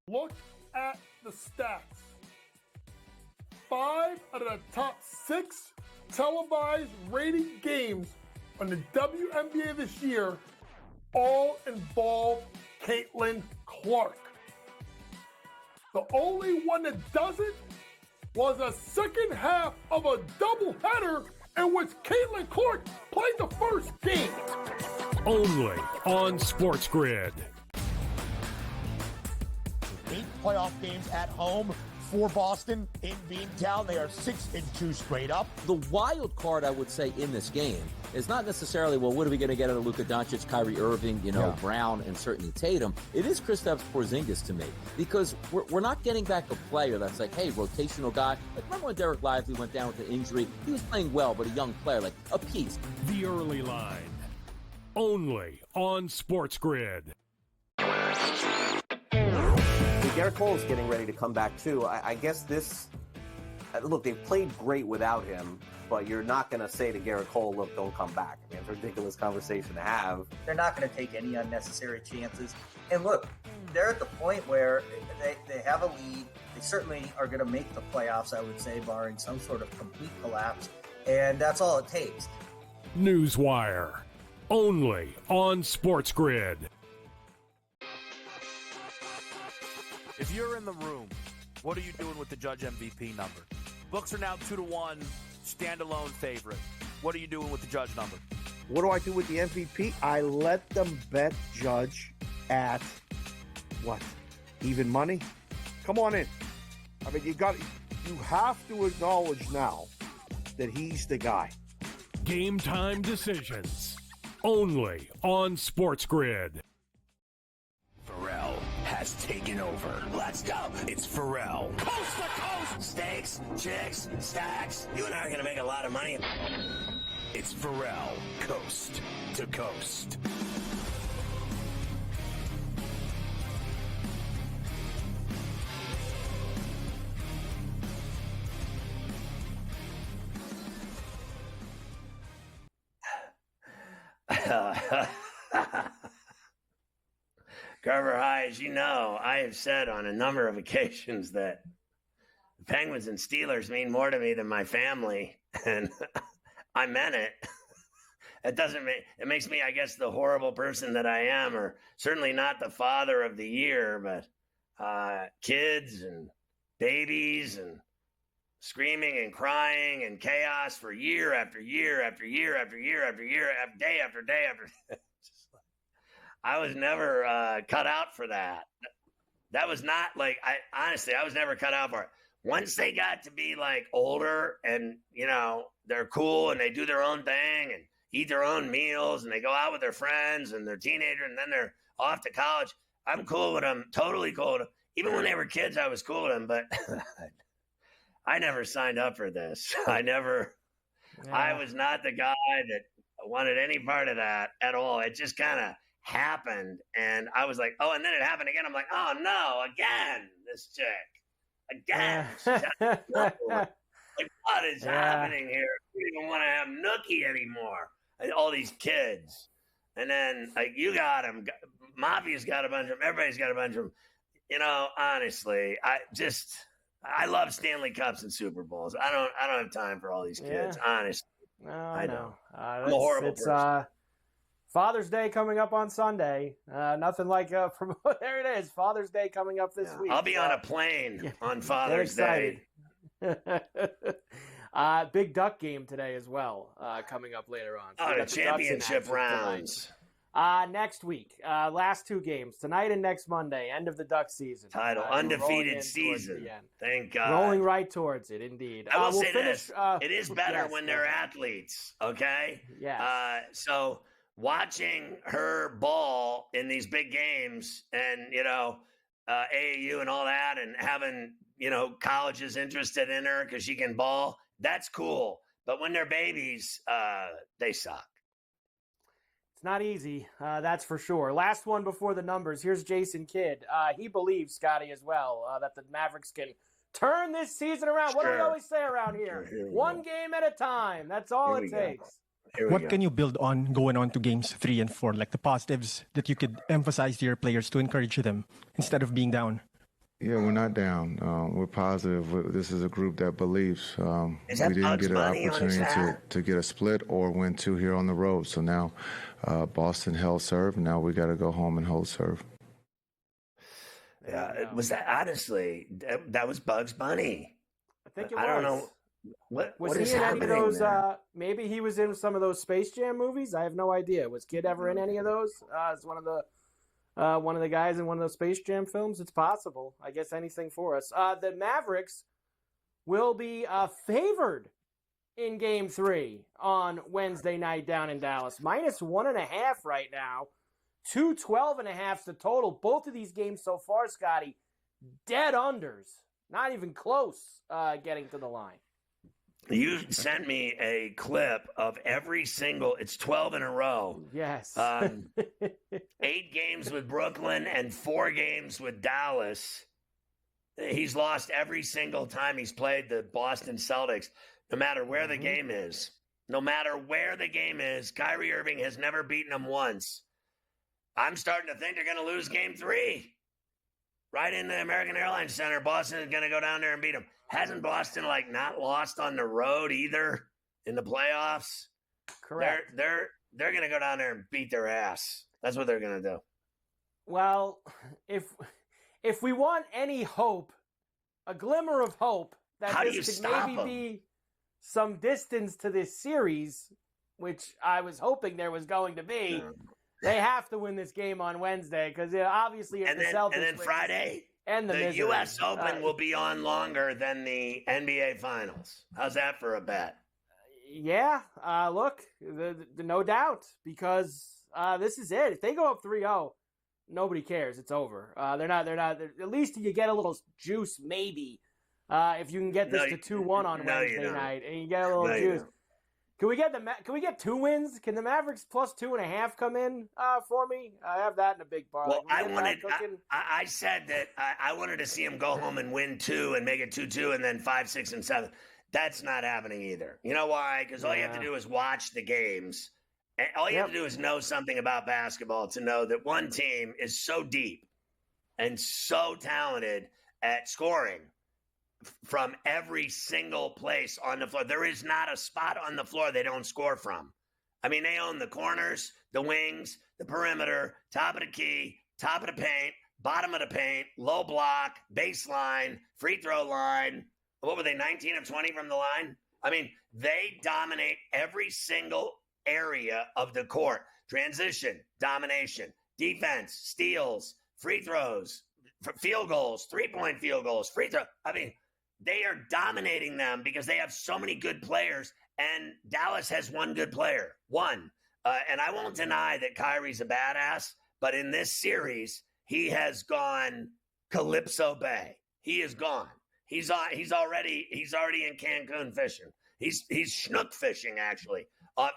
Look at the stats. 5 out of the top 6 televised rated games on the WNBA this year all involve Caitlin Clark. The only one that doesn't was a second half of a doubleheader in which Caitlin Clark played the first game. Only on SportsGrid. 8 playoff games at home for Boston in Beantown. They are 6-2 straight up. The wild card, I would say, in this game is not necessarily, well, what are we going to get out of Luka Doncic, Kyrie Irving, Brown, and certainly Tatum. It is Kristaps Porzingis to me, because we're not getting back a player that's like, hey, rotational guy. Like, remember when Derek Lively went down with the injury? He was playing well, but a young player, like a piece. The early line. Only on SportsGrid. Garrett Cole is getting ready to come back, too. I guess this... Look, they've played great without him, but you're not going to say to Garrett Cole, look, don't come back. I mean, it's a ridiculous conversation to have. They're not going to take any unnecessary chances. And look, they're at the point where they have a lead. They certainly are going to make the playoffs, I would say, barring some sort of complete collapse. And that's all it takes. Newswire. Only on SportsGrid. If you're in the room, what are you doing with the Judge MVP number? Books are now 2-1, standalone favorite. What are you doing with the Judge number? What do I do with the MVP? I let them bet Judge at what? Even money? Come on in. I mean, you have to acknowledge now that he's the guy. Game time decisions. Only on SportsGrid. Ferrall has taken over. Let's go. It's Ferrall. Coast to coast. Steaks, chicks, stacks. You and I are going to make a lot of money. It's Ferrall. Coast to coast. Carver High, as you know, I have said on a number of occasions that the Penguins and Steelers mean more to me than my family, and I meant it. It makes me, I guess, the horrible person that I am, or certainly not the father of the year, but kids and babies and screaming and crying and chaos for year after year after year after year after year, day after day after day. I was never cut out for that. That was not like, honestly, I was never cut out for it. Once they got to be like older and, they're cool and they do their own thing and eat their own meals and they go out with their friends and they're teenagers and then they're off to college, I'm cool with them, totally cool with them. Even when they were kids, I was cool with them, but I never signed up for this. I was not the guy that wanted any part of that at all. It just kind of happened, and I was like, oh, and then it happened again. I'm like, oh no, again, this chick, again. Like, what is happening here? I don't even want to have Nookie anymore. All these kids, and then like you got them, Mafia's got a bunch of them, everybody's got a bunch of them. Honestly, I love Stanley Cups and Super Bowls. I don't have time for all these kids. Honestly, no, I know. I'm a horrible person. Father's Day coming up on Sunday. Nothing like there it is. Father's Day coming up this week. I'll be on a plane on Father's Day. Big Duck game today as well, coming up later on. So the championship rounds. Next week. Last 2 games, tonight and next Monday, end of the Duck season. Title, undefeated season. Thank God. Rolling right towards it, indeed. I will say this. It is better when they're athletes, okay? Yeah. So watching her ball in these big games and, AAU and all that and having, colleges interested in her because she can ball, that's cool. But when they're babies, they suck. It's not easy, that's for sure. Last one before the numbers. Here's Jason Kidd. He believes, Scotty, as well, that the Mavericks can turn this season around. Sure. What do we always say around here? One game at a time. That's all it takes. What can you build on going on to games 3 and 4, like the positives that you could emphasize to your players to encourage them instead of being down? Yeah, we're not down. We're positive. This is a group that believes. Is that we didn't Bugs get an Bunny on his opportunity hat? to get a split or win 2 here on the road. So now Boston held serve. Now we got to go home and hold serve. Yeah, it was that honestly. That was Bugs Bunny. I think it was. I don't know. Was what he is in any of happening those? there? Maybe he was in some of those Space Jam movies. I have no idea. Was Kid ever in any of those? As one of the guys in one of those Space Jam films. It's possible. I guess anything for us. The Mavericks will be favored in Game 3 on Wednesday night down in Dallas. -1.5 right now. 212.5's the total. Both of these games so far, Scotty, dead unders. Not even close getting to the line. You sent me a clip of every single. It's 12 in a row. Yes. 8 games with Brooklyn and 4 games with Dallas. He's lost every single time he's played the Boston Celtics, no matter where the game is. No matter where the game is, Kyrie Irving has never beaten him once. I'm starting to think they're going to lose Game 3. Right in the American Airlines Center, Boston is going to go down there and beat them. Hasn't Boston not lost on the road either in the playoffs? Correct. They're going to go down there and beat their ass. That's what they're going to do. Well, if we want any hope, a glimmer of hope that this could maybe be some distance to this series, which I was hoping there was going to be. They have to win this game on Wednesday because obviously if the Celtics and then Friday, and the misery, U.S. Open will be on longer than the NBA Finals. How's that for a bet? Yeah, look, no doubt because this is it. If they go up 3-0, nobody cares. It's over. They're not. At least you get a little juice, maybe. If you can get this to 2-1 on Wednesday night, and you get a little juice. Can we get 2 wins? Can the Mavericks plus 2.5 come in for me? I have that in a big parlay. Well, I said that I wanted to see him go home and win 2 and make it 2-2 and then 5, 6, and 7. That's not happening either. You know why? Because all you have to do is watch the games. And all you have to do is know something about basketball to know that one team is so deep and so talented at scoring from every single place on the floor. There is not a spot on the floor they don't score from. I mean, they own the corners, the wings, the perimeter, top of the key, top of the paint, bottom of the paint, low block, baseline, free throw line. What were they, 19 of 20 from the line? I mean, they dominate every single area of the court. Transition, domination, defense, steals, free throws, field goals, three-point field goals, free throw. I mean, they are dominating them because they have so many good players, and Dallas has one good player. One. And I won't deny that Kyrie's a badass, but in this series, he has gone Calypso Bay. He is gone. He's already in Cancun fishing. He's snook fishing, actually,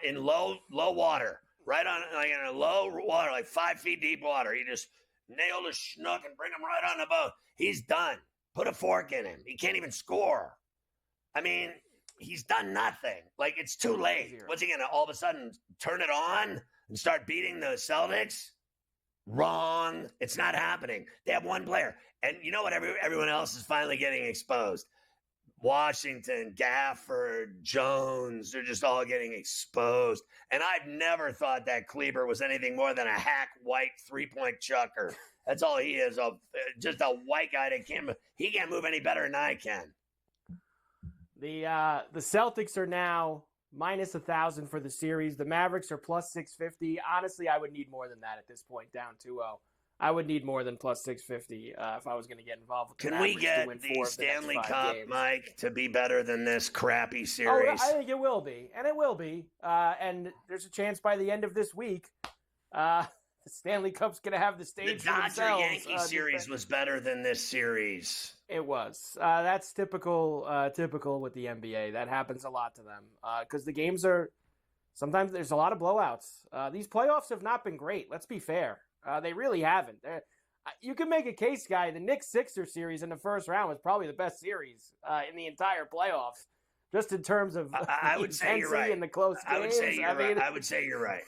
in low water, right on, in a low water, 5 feet deep water. He just nailed a snook and bring him right on the boat. He's done. Put a fork in him. He can't even score. I mean, he's done nothing. It's too late. What's he going to all of a sudden turn it on and start beating the Celtics? Wrong. It's not happening. They have one player. And you know what? Everyone else is finally getting exposed. Washington, Gafford, Jones, they're just all getting exposed. And I've never thought that Kleber was anything more than a hack white 3-point chucker. That's all he is, just a white guy that can't move any better than I can. The Celtics are now -1,000 for the series. The Mavericks are plus 650. Honestly, I would need more than that at this point, down 2-0. I would need more than plus 650 if I was going to get involved with the Can Mavericks we get to win the Stanley Cup, games. Mike, to be better than this crappy series? I think it will be, and it will be. And there's a chance by the end of this week, the Stanley Cup's going to have the stage the for themselves. Dodger-Yankee series was better than this series. It was. That's typical with the NBA. That happens a lot to them because the games are sometimes there's a lot of blowouts. These playoffs have not been great. Let's be fair. They really haven't. You can make a case, guy. The Knicks-Sixers series in the first round was probably the best series in the entire playoffs, just in terms of I would say you're right. And the close games. I would say you're right. I would say you're right.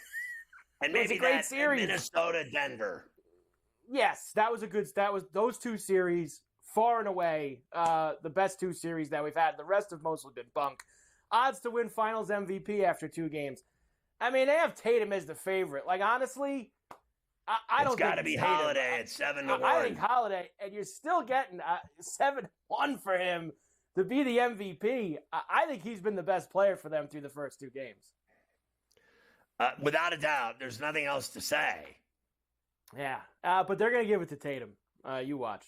And maybe that series. Minnesota-Denver. Yes, that was a good. That was those two series far and away the best 2 series that we've had. The rest have mostly been bunk. Odds to win Finals MVP after 2 games. I mean, they have Tatum as the favorite. Like, honestly, I don't think it's got to be Tatum. Holiday at 7-1. I think Holiday, and you're still getting 7-1 for him to be the MVP. I think he's been the best player for them through the first 2 games. Without a doubt, there's nothing else to say. Yeah, but they're going to give it to Tatum. You watch.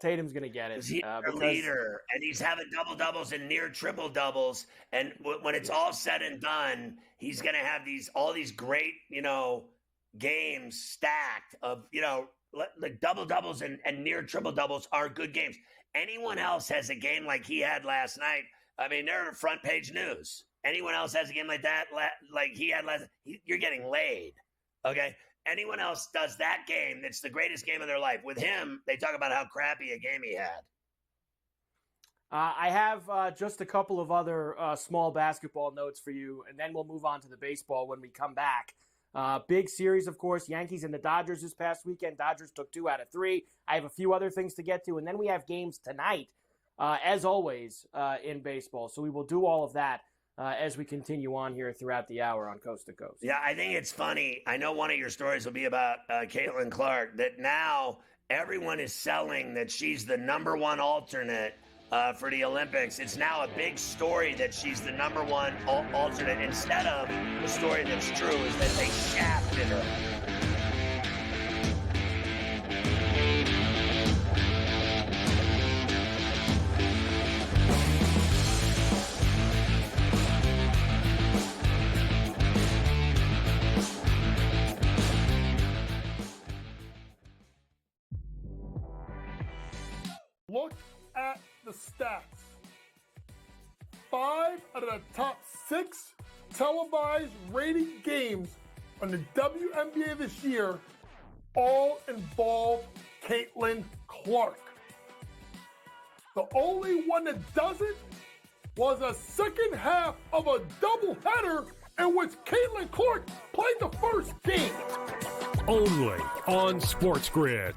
Tatum's going to get it. He's their leader, and he's having double-doubles and near triple-doubles. And when it's all said and done, he's going to have all these great, games stacked of, like double-doubles and near triple-doubles are good games. Anyone else has a game like he had last night, I mean, they're front-page news. Anyone else has a game like that, like he had last, you're getting laid, okay? Anyone else does that game, that's the greatest game of their life. With him, they talk about how crappy a game he had. I have just a couple of other small basketball notes for you, and then we'll move on to the baseball when we come back. Big series, of course, Yankees and the Dodgers this past weekend. Dodgers took 2 out of 3. I have a few other things to get to, and then we have games tonight, as always, in baseball. So we will do all of that as we continue on here throughout the hour on Coast to Coast. Yeah, I think it's funny. I know one of your stories will be about Caitlin Clark, that now everyone is selling that she's the number 1 alternate for the Olympics. It's now a big story that she's the number 1 alternate, instead of the story that's true is that they shafted her. Look at the stats. 5 out of the top 6 televised rated games on the WNBA this year all involve Caitlin Clark. The only one that doesn't was a second half of a doubleheader in which Caitlin Clark played the first game. Only on SportsGrid.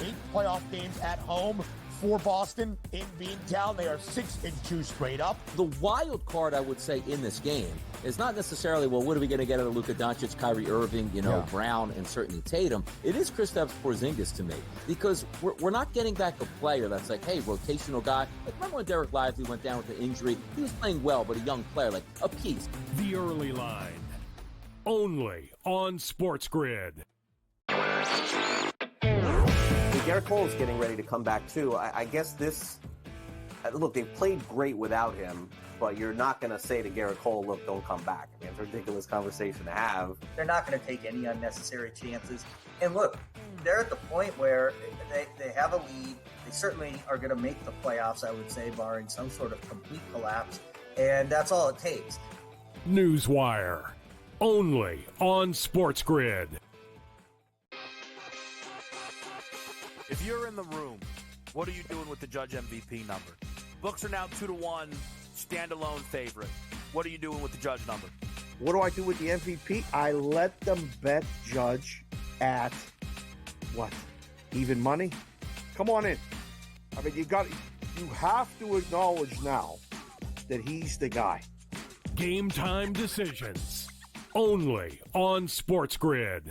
8 playoff games at home for Boston in Beantown. They are 6-2 straight up. The wild card, I would say, in this game is not necessarily, well, what are we going to get out of Luka Doncic, Kyrie Irving, Brown, and certainly Tatum. It is Kristaps Porzingis to me, because we're not getting back a player that's like, hey, rotational guy. Like, remember when Derek Lively went down with the injury? He was playing well, but a young player, like a piece. The early line. Only on SportsGrid. Garrett Cole is getting ready to come back too. I guess this. Look, they've played great without him, but you're not going to say to Garrett Cole, "Look, don't come back." I mean, it's a ridiculous conversation to have. They're not going to take any unnecessary chances. And look, they're at the point where they have a lead. They certainly are going to make the playoffs, I would say, barring some sort of complete collapse. And that's all it takes. Newswire. Only on SportsGrid. If you're in the room, what are you doing with the Judge MVP number? Books are now 2-1, standalone favorite. What are you doing with the Judge number? What do I do with the MVP? I let them bet Judge at what? Even money? Come on in. I mean, you have to acknowledge now that he's the guy. Game time decisions. Only on SportsGrid.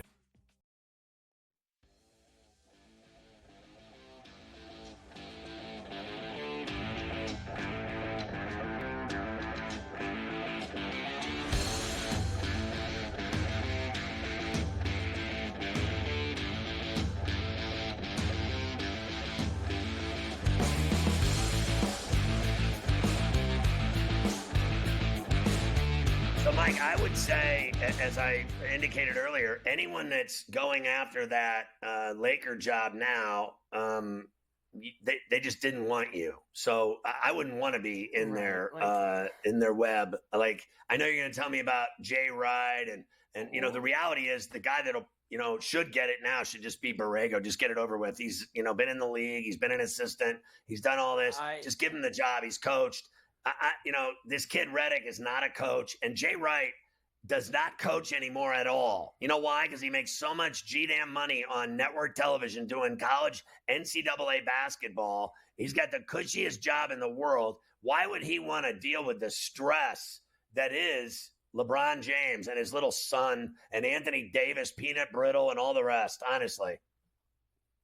Mike, I would say, as I indicated earlier, anyone that's going after that Laker job now, they just didn't want you. So I wouldn't want to be in their web. Like, I know you're going to tell me about Jay Wright, and the reality is the guy that'll should get it now should just be Borrego. Just get it over with. He's been in the league. He's been an assistant. He's done all this. Just give him the job. He's coached. This kid Redick is not a coach, and Jay Wright does not coach anymore at all. You know why? Because he makes so much G-damn money on network television doing college NCAA basketball. He's got the cushiest job in the world. Why would he want to deal with the stress that is LeBron James and his little son and Anthony Davis, Peanut Brittle, and all the rest, honestly?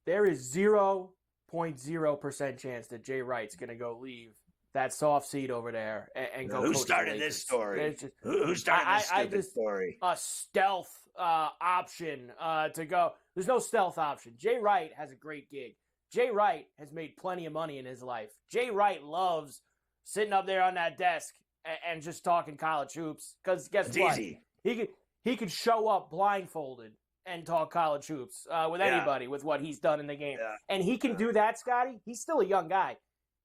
There is 0.0% chance that Jay Wright's going to go leave that soft seat over there and go. Who started this story? Who started this stupid story? A stealth option to go. There's no stealth option. Jay Wright has a great gig. Jay Wright has made plenty of money in his life. Jay Wright loves sitting up there on that desk and just talking college hoops. Because guess what? Easy. He could show up blindfolded and talk college hoops with anybody with what he's done in the game. Yeah. And he can do that, Scotty. He's still a young guy.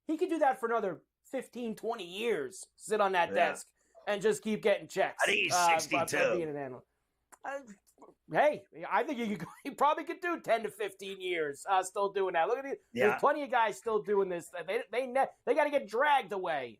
He can do that for another 15, 20 years, sit on that desk and just keep getting checks. I think he's 62. Being an analyst. Hey, I think he probably could do 10 to 15 years still doing that. Look at it. Yeah. There's plenty of guys still doing this. They got to get dragged away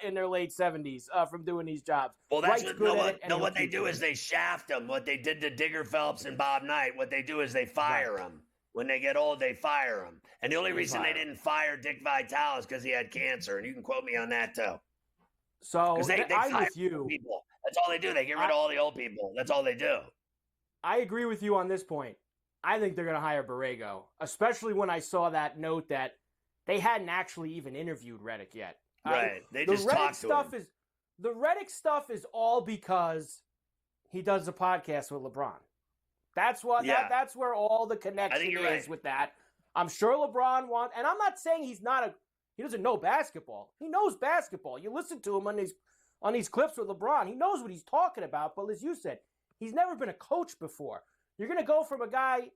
in their late 70s from doing these jobs. Well, that's what they do is they shaft them. What they did to Digger Phelps and Bob Knight, what they do is they fire them. When they get old, they fire them. And the only reason they didn't fire Dick Vitale is because he had cancer. And you can quote me on that, too. So they I'm fire with you. People. That's all they do. They get rid of all the old people. That's all they do. I agree with you on this point. I think they're going to hire Borrego, especially when I saw that note that they hadn't actually even interviewed Redick yet. Right. They just talked to him. The Redick stuff is all because he does a podcast with LeBron. That's what. Yeah. That's where all the connection is with that. I'm sure LeBron wants, and I'm not saying he doesn't know basketball. He knows basketball. You listen to him on these clips with LeBron. He knows what he's talking about. But as you said, he's never been a coach before. You're going to go from a guy,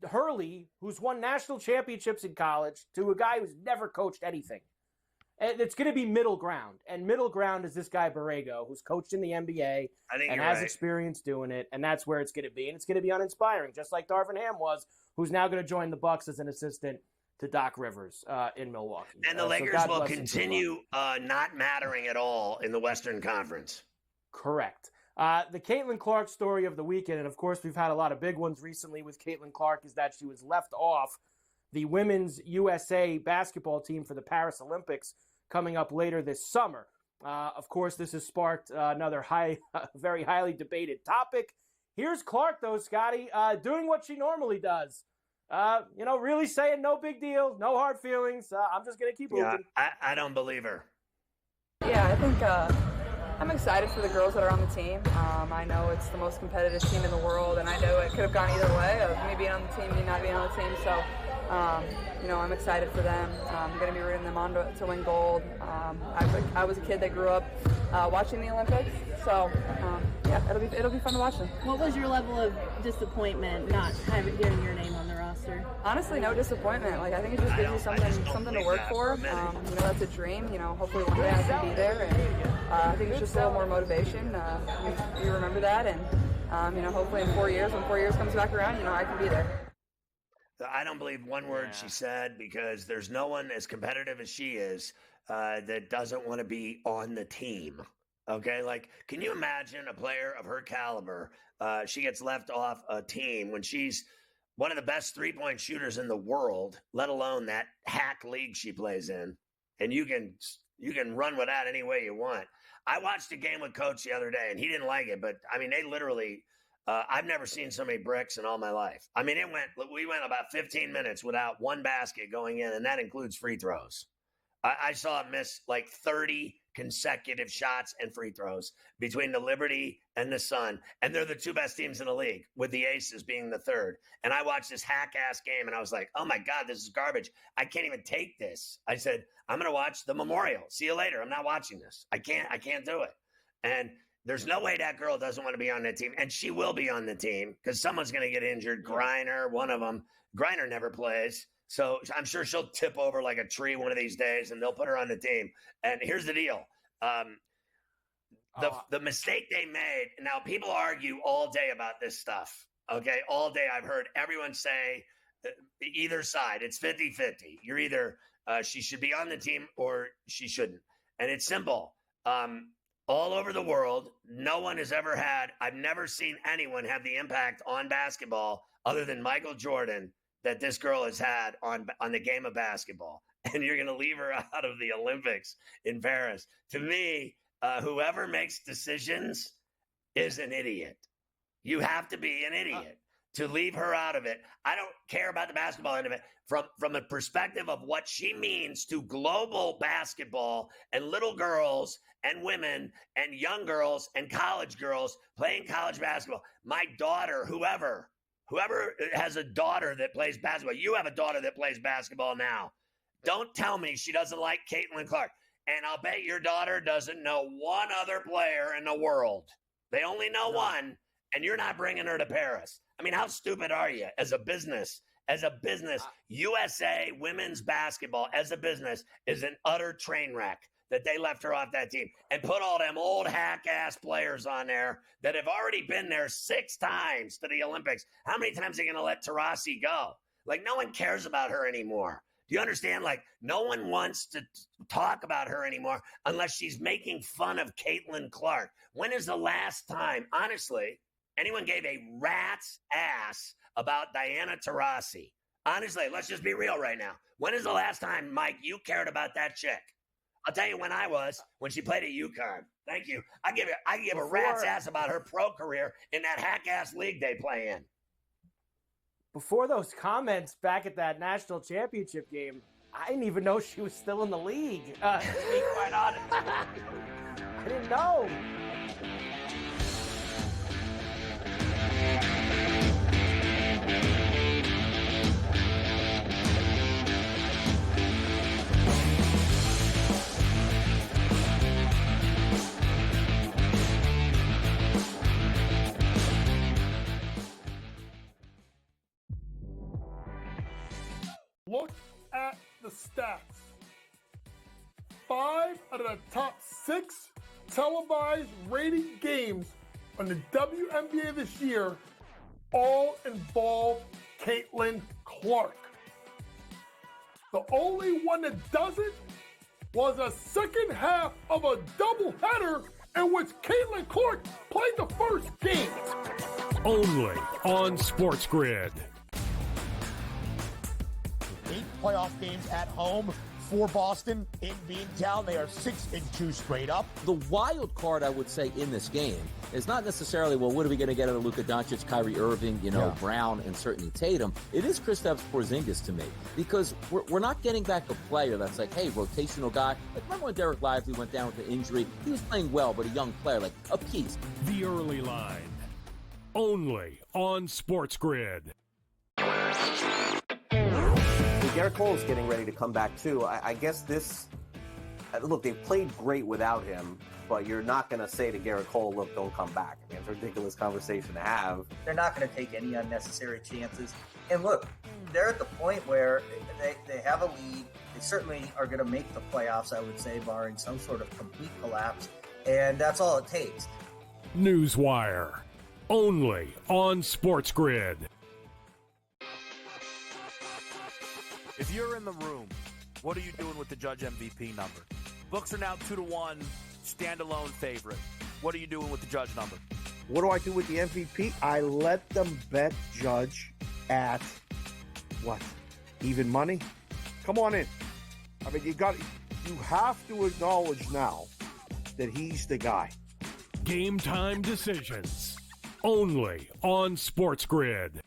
Hurley, who's won national championships in college, to a guy who's never coached anything. And it's going to be middle ground. And middle ground is this guy, Borrego, who's coached in the NBA and has experience doing it. And that's where it's going to be. And it's going to be uninspiring, just like Darvin Ham was, who's now going to join the Bucks as an assistant to Doc Rivers in Milwaukee. And the Lakers will continue not mattering at all in the Western Conference. Correct. The Caitlin Clark story of the weekend, and of course we've had a lot of big ones recently with Caitlin Clark, is that she was left off the women's USA basketball team for the Paris Olympics coming up later this summer. Of course, this has sparked another very highly debated topic. Here's Clark, though, Scotty, doing what she normally does. Really saying no big deal, no hard feelings. I'm just going to keep moving. I don't believe her. Yeah, I think I'm excited for the girls that are on the team. I know it's the most competitive team in the world, and I know it could have gone either way of me being on the team, me not being on the team. So, I'm excited for them. I'm going to be rooting them on to win gold. I was a kid that grew up watching the Olympics, so it'll be fun to watch them. What was your level of disappointment not getting your name on the roster? Honestly, no disappointment. I think it just gives you something to work for. That's a dream. Hopefully one day I can be there, and I think it's just a little more motivation. You remember that, and hopefully in 4 years, when 4 years comes back around, I can be there. I don't believe one word she said, because there's no one as competitive as she is that doesn't want to be on the team. Okay, can you imagine a player of her caliber? She gets left off a team when she's one of the best three-point shooters in the world, let alone that hack league she plays in, and you can run with that any way you want. I watched a game with Coach the other day, and he didn't like it, but they literally. I've never seen so many bricks in all my life. We went about 15 minutes without one basket going in, and that includes free throws. I saw him miss 30 consecutive shots and free throws between the Liberty and the Sun, and they're the two best teams in the league, with the Aces being the third. And I watched this hack-ass game, and I was like, oh, my God, this is garbage. I can't even take this. I said, I'm going to watch the Memorial. See you later. I'm not watching this. I can't do it. And there's no way that girl doesn't want to be on that team. And she will be on the team because someone's going to get injured. Griner, one of them. Griner never plays. So I'm sure she'll tip over like a tree one of these days, and they'll put her on the team. And here's the deal. The mistake they made, now people argue all day about this stuff. Okay, all day I've heard everyone say either side. It's 50-50. You're either she should be on the team or she shouldn't. And it's simple. all over the world. No one has ever had, I've never seen anyone have the impact on basketball other than Michael Jordan that this girl has had on the game of basketball. And you're going to leave her out of the Olympics in Paris. To me, whoever makes decisions is an idiot. You have to be an idiot to leave her out of it. I don't care about the basketball end of it. From the perspective of what she means to global basketball and little girls and women and young girls and college girls playing college basketball. My daughter, whoever has a daughter that plays basketball, you have a daughter that plays basketball now. Don't tell me she doesn't like Caitlin Clark. And I'll bet your daughter doesn't know one other player in the world. They only know one, and you're not bringing her to Paris. I mean, how stupid are you as a business? USA women's basketball as a business is an utter train wreck that they left her off that team and put all them old hack-ass players on there that have already been there 6 times to the Olympics. How many times are they going to let Taurasi go? Like, no one cares about her anymore. Do you understand? Like, no one wants to talk about her anymore unless she's making fun of Caitlin Clark. When is the last time, honestly, anyone gave a rat's ass about Diana Taurasi? Honestly, let's just be real right now. When is the last time, Mike, you cared about that chick? I'll tell you when she played at UConn. Thank you. I give a rat's ass about her pro career in that hack-ass league they play in. Before those comments back at that national championship game, I didn't even know she was still in the league. To be quite honest, I didn't know. Look at the stats. 5 out of the top 6 televised rated games on the WNBA this year all involve Caitlin Clark. The only one that doesn't was a second half of a doubleheader in which Caitlin Clark played the first game. Only on SportsGrid. 8 playoff games at home for Boston in Beantown. They are 6-2 straight up. The wild card, I would say, in this game is not necessarily, well, what are we going to get out of Luka Doncic, Kyrie Irving, Brown, and certainly Tatum. It is Kristaps Porzingis to me, because we're not getting back a player that's like, hey, rotational guy. Like, remember when Derek Lively went down with an injury? He was playing well, but a young player, like a piece. The early line. Only on SportsGrid. Garrett Cole's getting ready to come back too. I guess look, they've played great without him, but you're not going to say to Garrett Cole, look, don't come back. I mean, it's a ridiculous conversation to have. They're not going to take any unnecessary chances. And look, they're at the point where they have a lead. They certainly are going to make the playoffs, I would say, barring some sort of complete collapse. And that's all it takes. Newswire. Only on SportsGrid. If you're in the room, what are you doing with the Judge MVP number? Books are now 2-1, standalone favorite. What are you doing with the Judge number? What do I do with the MVP? I let them bet Judge at what? Even money? Come on in. I mean, you have to acknowledge now that he's the guy. Game time decisions. Only on SportsGrid.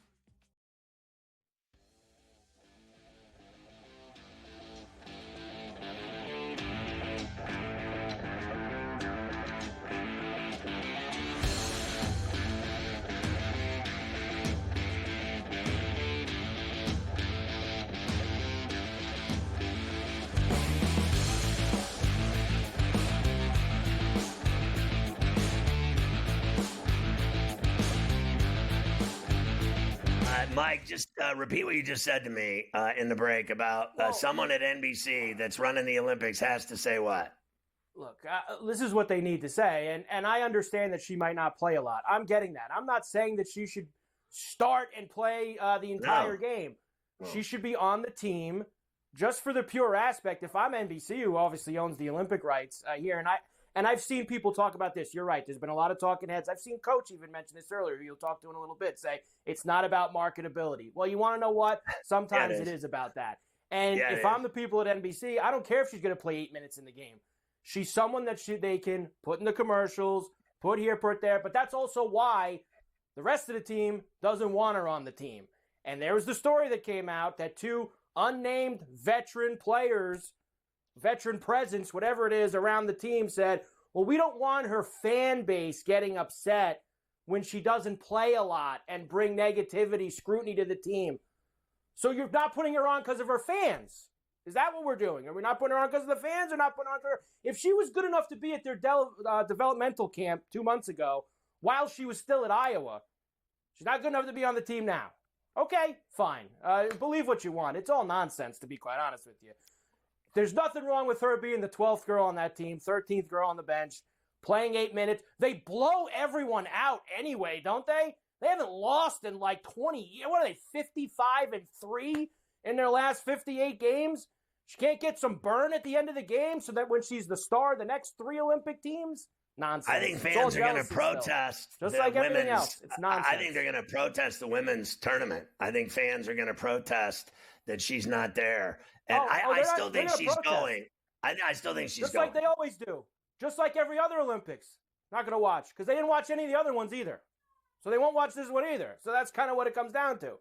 Mike, just repeat what you just said to me in the break about someone at NBC that's running the Olympics has to say what? Look, this is what they need to say, and I understand that she might not play a lot. I'm getting that. I'm not saying that she should start and play the entire game. No. She should be on the team just for the pure aspect. If I'm NBC, who obviously owns the Olympic rights here, And I've seen people talk about this. You're right. There's been a lot of talking heads. I've seen Coach even mention this earlier. You'll talk to in a little bit. Say it's not about marketability. Well, you want to know what? Sometimes it is about that. And if I'm the people at NBC, I don't care if she's going to play 8 minutes in the game. She's someone that they can put in the commercials, put here, put there. But that's also why the rest of the team doesn't want her on the team. And there was the story that came out that 2 unnamed veteran players, veteran presence, whatever it is, around the team said, well, we don't want her fan base getting upset when she doesn't play a lot and bring negativity, scrutiny to the team. So you're not putting her on because of her fans. Is that what we're doing? Are we not putting her on because of the fans or not putting her on for her? If she was good enough to be at their developmental camp 2 months ago while she was still at Iowa, she's not good enough to be on the team now. Okay, fine. Believe what you want. It's all nonsense, to be quite honest with you. There's nothing wrong with her being the 12th girl on that team, 13th girl on the bench, playing 8 minutes. They blow everyone out anyway, don't they? They haven't lost in like 20 years. What are they, 55-3 in their last 58 games? She can't get some burn at the end of the game so that when she's the star of the next 3 Olympic teams? Nonsense. I think fans are going to protest. Just like everything else. It's nonsense. I think they're going to protest the women's tournament. I think fans are going to protest that she's not there. And I still think she's going. I still think she's just going. Just like they always do. Just like every other Olympics. Not going to watch because they didn't watch any of the other ones either. So they won't watch this one either. So that's kind of what it comes down to.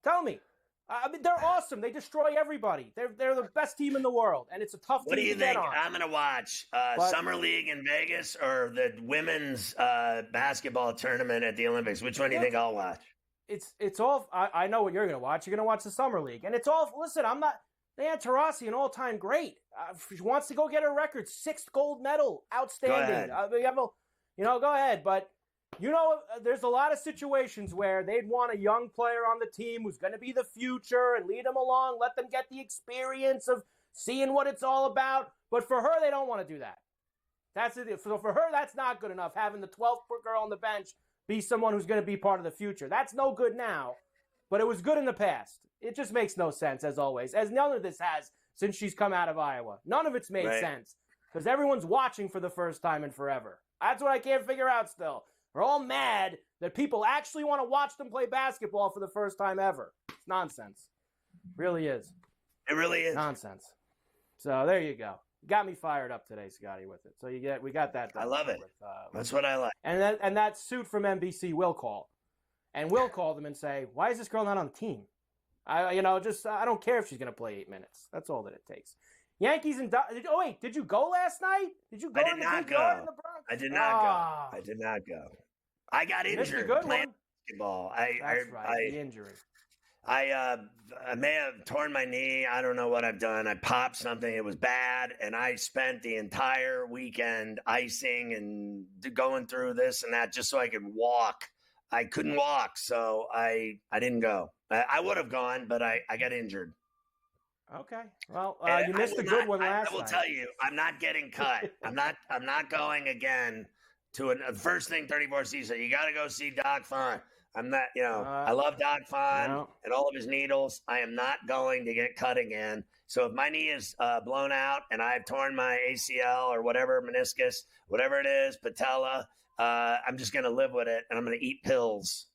Tell me. I mean, they're awesome. They destroy everybody. They're the best team in the world, and it's a tough What team do you to get think? on. I'm going to watch Summer League in Vegas or the women's basketball tournament at the Olympics. Which one do you think I'll watch? It's all. I know what you're going to watch. You're going to watch the Summer League, and it's all. Listen, I'm not. Diana Taurasi, an all-time great. She wants to go get her record, 6th gold medal, outstanding. Go ahead, but. There's a lot of situations where they'd want a young player on the team who's going to be the future and lead them along, let them get the experience of seeing what it's all about. But for her, they don't want to do that. That's it. So for her, that's not good enough, having the 12th girl on the bench be someone who's going to be part of the future. That's no good now, but it was good in the past. It just makes no sense, as always, as none of this has since she's come out of Iowa. None of it's made sense because everyone's watching for the first time in forever. That's what I can't figure out still. We're all mad that people actually want to watch them play basketball for the first time ever. It's nonsense. It really is. It really is. Nonsense. So there you go. Got me fired up today, Scotty, with it. So we got that done. I love it. That's what I like. And that suit from NBC will call. And we'll call them and say, why is this girl not on the team? I don't care if she's going to play 8 minutes. That's all that it takes. Yankees and did you go last night? Did you go? I did not go. I did not go. I did not go. I got injured playing basketball. That's right. The injury. I may have torn my knee. I don't know what I've done. I popped something. It was bad, and I spent the entire weekend icing and going through this and that just so I could walk. I couldn't walk, so I didn't go. I would have gone, but I got injured. Okay. Well, you missed a good one last night. I will tell you, I'm not getting cut. I'm not going again to the first thing 34 season. You got to go see Doc Fon. I'm not, I love Doc Fon and all of his needles. I am not going to get cut again. So if my knee is blown out and I've torn my ACL or whatever, meniscus, whatever it is, patella, I'm just going to live with it and I'm going to eat pills.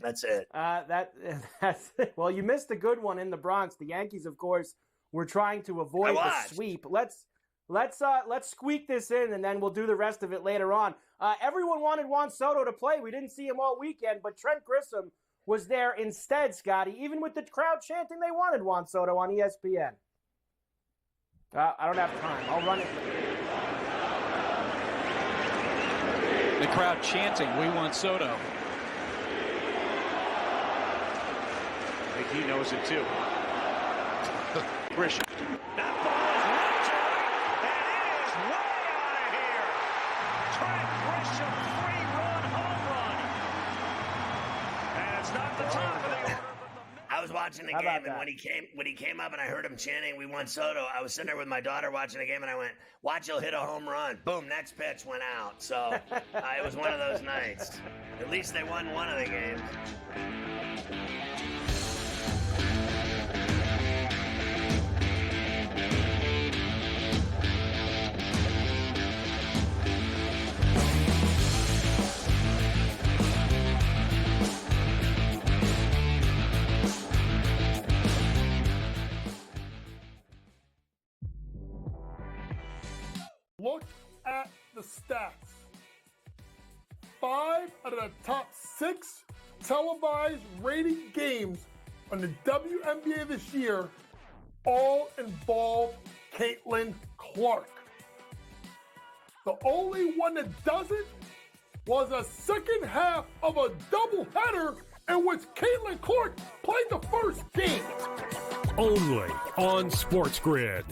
That's it. That's it. Well, you missed a good one in the Bronx. The Yankees, of course, were trying to avoid the sweep. Let's squeak this in, and then we'll do the rest of it later on. Everyone wanted Juan Soto to play. We didn't see him all weekend, but Trent Grissom was there instead, Scotty, even with the crowd chanting they wanted Juan Soto on ESPN. I don't have time. I'll run it. The crowd chanting, "We want Soto." I think he knows it too. Grisham. That ball is way out of here. Trent Grisham, 3-run home run. And it's not the top of the order. I was watching the game, and when he came up and I heard him chanting, "We want Soto," I was sitting there with my daughter watching the game, and I went, "Watch, he'll hit a home run." Boom, next pitch went out. So it was one of those nights. At least they won one of the games. Look at the stats. 5 out of the top 6 televised rated games on the WNBA this year all involve Caitlin Clark. The only one that doesn't was a second half of a doubleheader in which Caitlin Clark played the first game. Only on SportsGrid.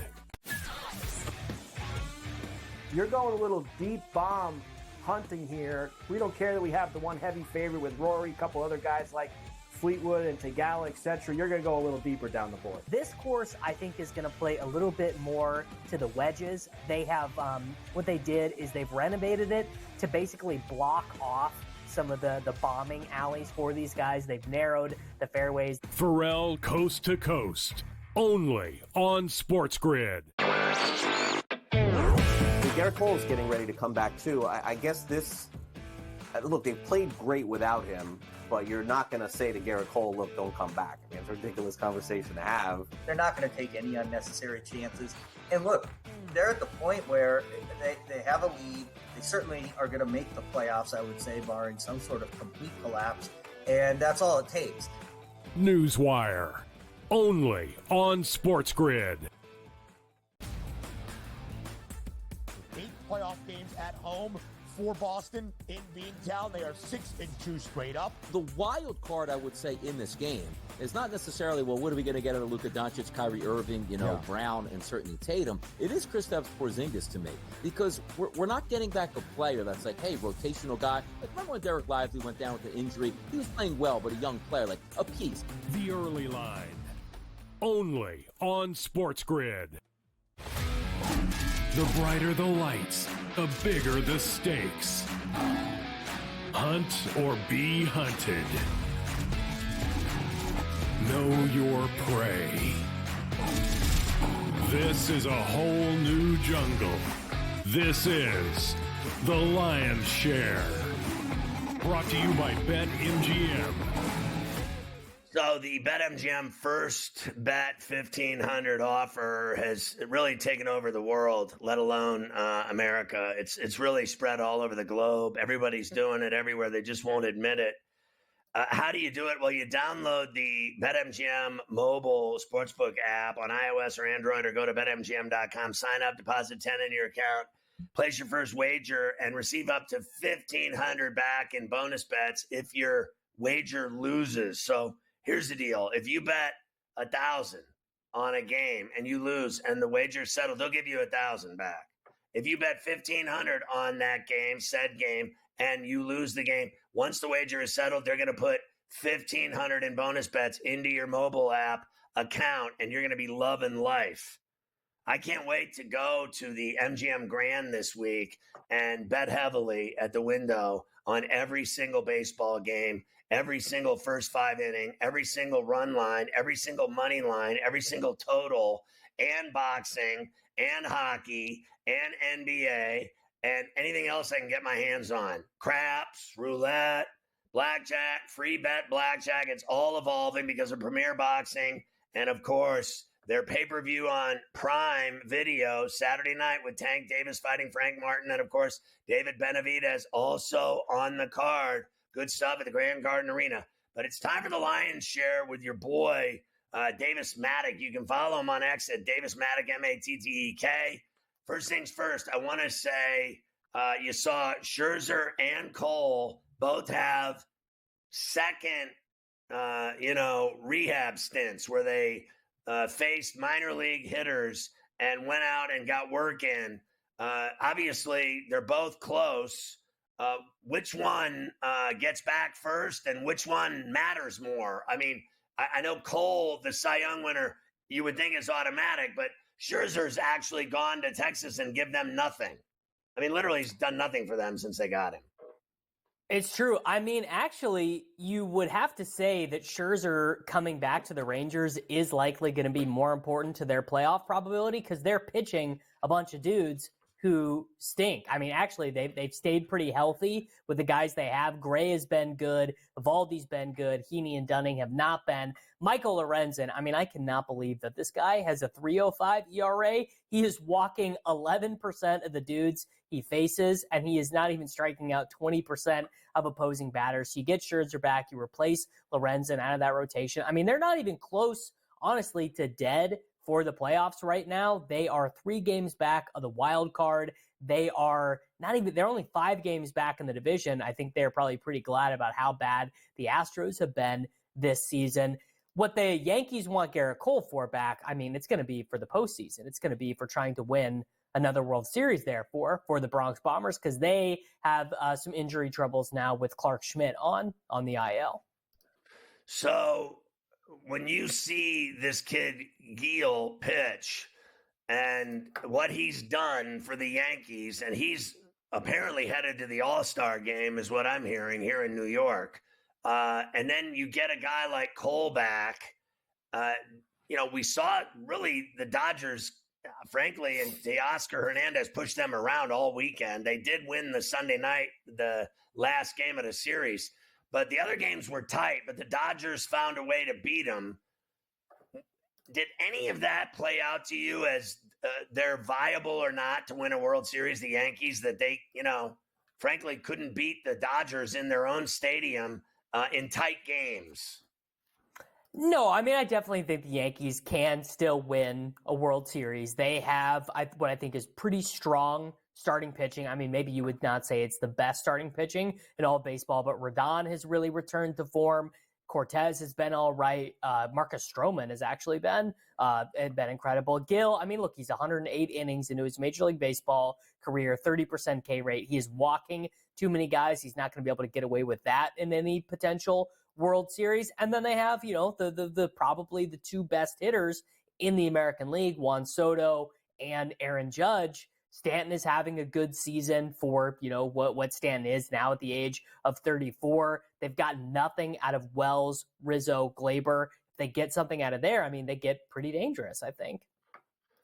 You're going a little deep bomb hunting here. We don't care that we have the one heavy favorite with Rory, a couple other guys like Fleetwood and Tagala, etc. You're going to go a little deeper down the board. This course, I think, is going to play a little bit more to the wedges. They have, what they did is they've renovated it to basically block off some of the bombing alleys for these guys. They've narrowed the fairways. Ferrall Coast to Coast. Only on SportsGrid. Garrett Cole's getting ready to come back too. I guess this. Look, they've played great without him, but you're not going to say to Garrett Cole, "Look, don't come back." I mean, it's a ridiculous conversation to have. They're not going to take any unnecessary chances. And look, they're at the point where they have a lead. They certainly are going to make the playoffs, I would say, barring some sort of complete collapse. And that's all it takes. Newswire. Only on SportsGrid. 8 playoff games at home for Boston in Beantown. They are 6-2 straight up. The wild card, I would say, in this game is not necessarily, well, what are we going to get out of Luka Doncic, Kyrie Irving, Brown, and certainly Tatum. It is Kristaps Porzingis to me, because we're not getting back a player that's like, hey, rotational guy. Like, remember when Derek Lively went down with the injury? He was playing well, but a young player, like a piece. The early line. Only on SportsGrid. The brighter the lights, the bigger the stakes. Hunt or be hunted. Know your prey. This is a whole new jungle. This is The Lion's Share. Brought to you by BetMGM. So the BetMGM first bet 1,500 offer has really taken over the world, let alone America. It's really spread all over the globe. Everybody's doing it everywhere. They just won't admit it. How do you do it? Well, you download the BetMGM mobile sportsbook app on iOS or Android, or go to BetMGM.com, sign up, deposit 10 into your account, place your first wager, and receive up to 1,500 back in bonus bets if your wager loses. So here's the deal. If you bet 1,000 on a game and you lose and the wager's settled, they'll give you 1,000 back. If you bet 1,500 on that game, said game, and you lose the game, once the wager is settled, they're going to put 1,500 in bonus bets into your mobile app account, and you're going to be loving life. I can't wait to go to the MGM Grand this week and bet heavily at the window on every single baseball game, every single first 5 inning, every single run line, every single money line, every single total, and boxing, and hockey, and NBA, and anything else I can get my hands on. Craps, roulette, blackjack, free bet blackjack. It's all evolving because of Premier Boxing. And, of course, their pay-per-view on Prime Video Saturday night with Tank Davis fighting Frank Martin. And, of course, David Benavidez also on the card. Good stuff at the Grand Garden Arena. But it's time for the Lion's Share with your boy, Davis Mattek. You can follow him on X at Davis Mattek, M-A-T-T-E-K. First things first, I want to say you saw Scherzer and Cole both have second, rehab stints where they faced minor league hitters and went out and got work in. Obviously, they're both close. Which one gets back first and which one matters more? I mean, I know Cole, the Cy Young winner, you would think is automatic, but Scherzer's actually gone to Texas and give them nothing. I mean, literally, he's done nothing for them since they got him. It's true. I mean, actually, you would have to say that Scherzer coming back to the Rangers is likely going to be more important to their playoff probability because they're pitching a bunch of dudes who stink. I mean, actually, they've stayed pretty healthy with the guys they have. Gray has been good. Evaldi's been good. Heaney and Dunning have not been. Michael Lorenzen, I mean, I cannot believe that this guy has a 3.05 ERA. He is walking 11% of the dudes he faces, and he is not even striking out 20% of opposing batters. So you get Scherzer back, you replace Lorenzen out of that rotation. I mean, they're not even close, honestly, to dead for the playoffs right now. They are 3 games back of the wild card. They're only 5 games back in the division. I think they're probably pretty glad about how bad the Astros have been this season. What the Yankees want Garrett Cole for back, I mean, it's going to be for the postseason. It's going to be for trying to win another World Series, therefore, for the Bronx Bombers, because they have some injury troubles now with Clark Schmidt on the IL. So when you see this kid Gil pitch and what he's done for the Yankees, and he's apparently headed to the All-Star game is what I'm hearing here in New York. And then you get a guy like Cole back. We saw really the Dodgers, frankly, and Teoscar Hernandez pushed them around all weekend. They did win the Sunday night, the last game of the series. But the other games were tight, but the Dodgers found a way to beat them. Did any of that play out to you as they're viable or not to win a World Series, the Yankees, that they, frankly, couldn't beat the Dodgers in their own stadium in tight games? No, I mean, I definitely think the Yankees can still win a World Series. They have what I think is pretty strong starting pitching. I mean, maybe you would not say it's the best starting pitching in all of baseball, but Rodon has really returned to form. Cortez has been all right. Marcus Stroman has actually been incredible. Gil, I mean, look, he's 108 innings into his Major League Baseball career, 30% K rate. He is walking too many guys. He's not going to be able to get away with that in any potential World Series. And then they have, the probably the 2 best hitters in the American League, Juan Soto and Aaron Judge. Stanton is having a good season for, what Stanton is now at the age of 34. They've got nothing out of Wells, Rizzo, Glaber. If they get something out of there, I mean, they get pretty dangerous, I think.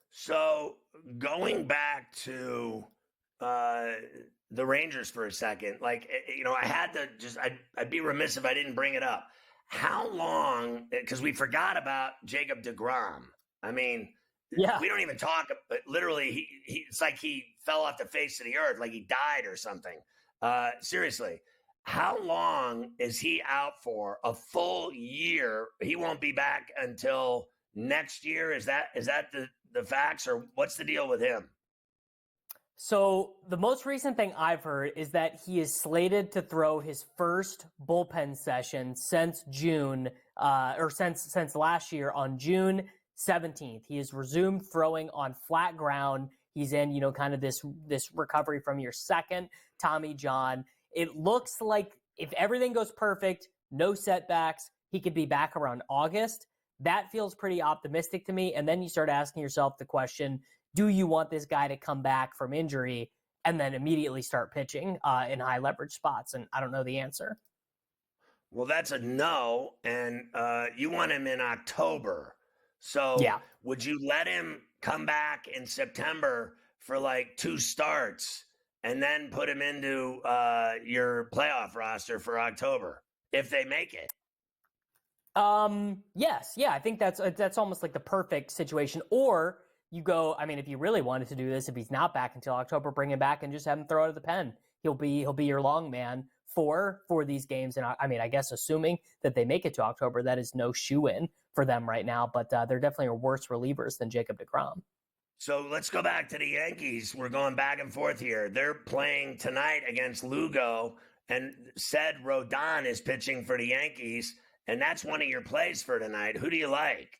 So going back to the Rangers for a second, I had to I'd be remiss if I didn't bring it up. How long, because we forgot about Jacob deGrom. I mean, yeah, we don't even talk. Literally, it's like he fell off the face of the earth, like he died or something. Seriously, how long is he out for? A full year? He won't be back until next year. Is that the facts, or what's the deal with him? So the most recent thing I've heard is that he is slated to throw his first bullpen session since June, or since last year on June 17th. He has resumed throwing on flat ground. He's in, kind of this recovery from your second Tommy John. It looks like if everything goes perfect, no setbacks, he could be back around August. That feels pretty optimistic to me. And then you start asking yourself the question, do you want this guy to come back from injury and then immediately start pitching in high leverage spots? And I don't know the answer. Well, that's a no. And you want him in October. So yeah. Would you let him come back in September for 2 starts and then put him into your playoff roster for October if they make it? Yes. Yeah, I think that's almost like the perfect situation. Or you go, I mean, if you really wanted to do this, if he's not back until October, bring him back and just have him throw out of the pen. He'll be your long man for these games. And I mean, I guess assuming that they make it to October, that is no shoe-in for them right now, but there definitely are worse relievers than Jacob deGrom. So let's go back to the Yankees. We're going back and forth here. They're playing tonight against Lugo, and said Rodon is pitching for the Yankees, and that's one of your plays for tonight. Who do you like?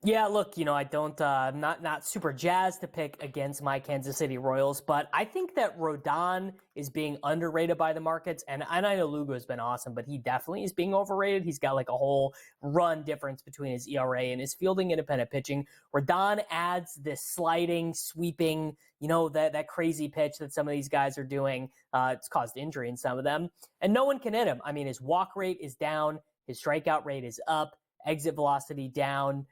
Yeah, look, I don't, I'm not super jazzed to pick against my Kansas City Royals, but I think that Rodon is being underrated by the markets, and I know Lugo has been awesome, but he definitely is being overrated. He's got a whole run difference between his ERA and his fielding independent pitching. Rodon adds this sliding, sweeping, that crazy pitch that some of these guys are doing. It's caused injury in some of them, and no one can hit him. I mean, his walk rate is down, his strikeout rate is up, exit velocity down.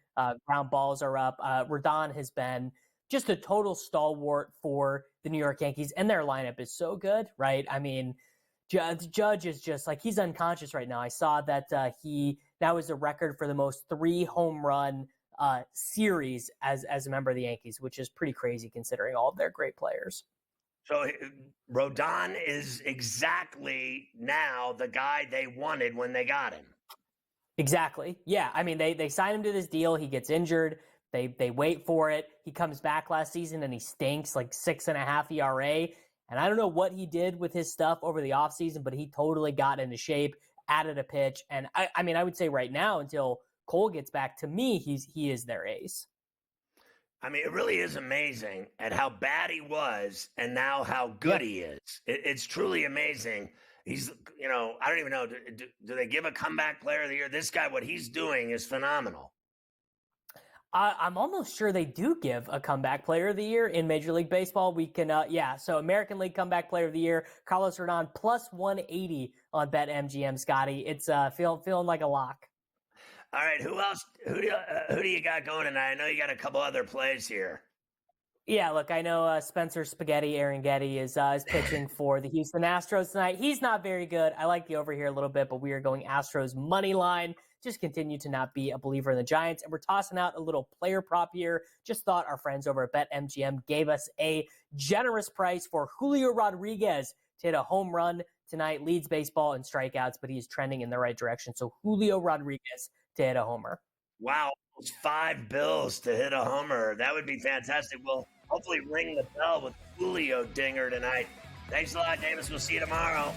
Ground balls are up. Rodon has been just a total stalwart for the New York Yankees, and their lineup is so good, right? I mean, Judge is just like, he's unconscious right now. I saw that he now is a record for the most 3 home run series as a member of the Yankees, which is pretty crazy considering all of their great players. So Rodon is exactly now the guy they wanted when they got him. Exactly. Yeah. I mean, they sign him to this deal. He gets injured. They wait for it. He comes back last season and he stinks, like 6.5 ERA. And I don't know what he did with his stuff over the offseason, but he totally got into shape, added a pitch. And I mean, I would say right now, until Cole gets back, to me, he is their ace. I mean, it really is amazing at how bad he was and now how good he is. It's truly amazing. He's, I don't even know. Do they give a comeback player of the year? This guy, what he's doing is phenomenal. I'm almost sure they do give a comeback player of the year in Major League Baseball. We can, so American League comeback player of the year, Carlos Rodon, plus 180 on BetMGM, Scotty. It's feeling like a lock. All right, who else? Who do you got going tonight? I know you got a couple other plays here. Yeah, look, I know Spencer Spaghetti Arangetti is pitching for the Houston Astros tonight. He's not very good. I like the over here a little bit, but we are going Astros money line. Just continue to not be a believer in the Giants. And we're tossing out a little player prop here. Just thought our friends over at BetMGM gave us a generous price for Julio Rodriguez to hit a home run tonight. Leads baseball in strikeouts, but he's trending in the right direction. So Julio Rodriguez to hit a homer. Wow, those $5 to hit a homer. That would be fantastic. We'll hopefully ring the bell with Julio dinger tonight. Thanks a lot, Davis. We'll see you tomorrow.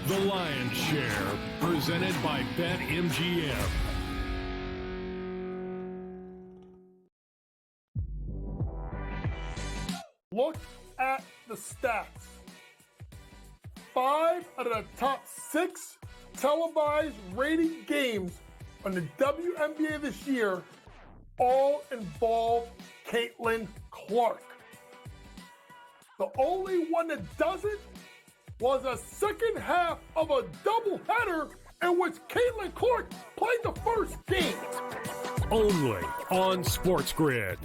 The Lion's Share, presented by BetMGM. Look at the stats. 5 out of the top 6 televised rated games on the WNBA this year all involve Caitlin Clark. The only one that doesn't was a second half of a doubleheader in which Caitlin Clark played the first game. Only on SportsGrid.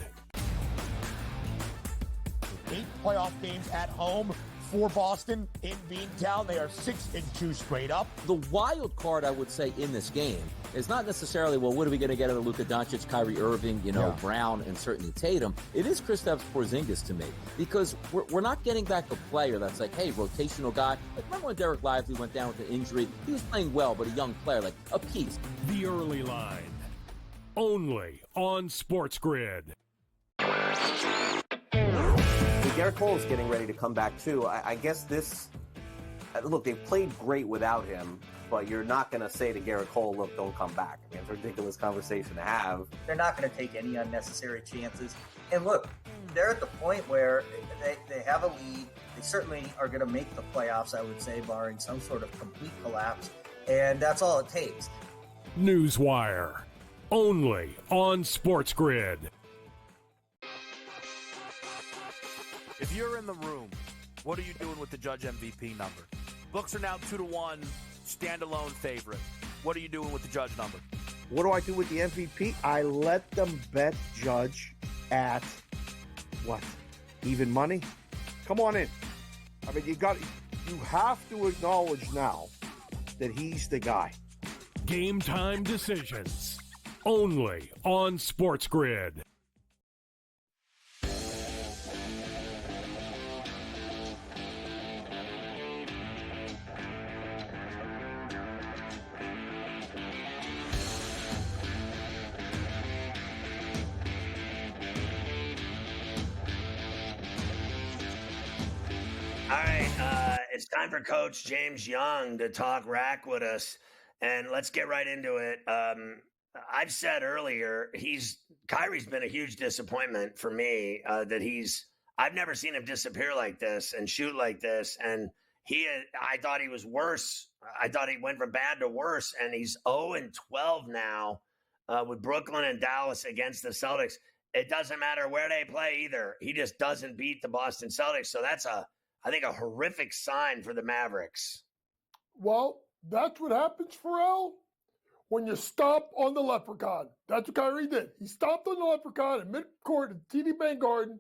8 playoff games at home for Boston in Beantown. They are 6-2 straight up. The wild card, I would say, in this game is not necessarily, well, what are we going to get out of Luka Doncic, Kyrie Irving, Brown, and certainly Tatum. It is Kristaps Porzingis to me, because we're not getting back a player that's like, hey, rotational guy. Like, remember when Derek Lively went down with an injury? He was playing well, but a young player, like a piece. The early line. Only on SportsGrid. Garrett Cole's getting ready to come back too. I guess this. Look, they've played great without him, but you're not going to say to Garrett Cole, "Look, don't come back." I mean, it's a ridiculous conversation to have. They're not going to take any unnecessary chances. And look, they're at the point where they have a lead. They certainly are going to make the playoffs, I would say, barring some sort of complete collapse. And that's all it takes. Newswire. Only on SportsGrid. If you're in the room, what are you doing with the Judge MVP number? Books are now 2-1, standalone favorite. What are you doing with the Judge number? What do I do with the MVP? I let them bet Judge at what? Even money? Come on in. I mean, you have to acknowledge now that he's the guy. Game time decisions. Only on SportsGrid. All right, it's time for Coach James Young to talk rack with us, and let's get right into it. I've said earlier, Kyrie's been a huge disappointment for me. I've never seen him disappear like this and shoot like this, and I thought he was worse. I thought he went from bad to worse, and he's 0-12 now with Brooklyn and Dallas against the Celtics. It doesn't matter where they play either. He just doesn't beat the Boston Celtics, so that's a I think, a horrific sign for the Mavericks. Well, that's what happens, Ferrall, when you stomp on the leprechaun. That's what Kyrie did. He stomped on the leprechaun in midcourt at TD Bank Garden,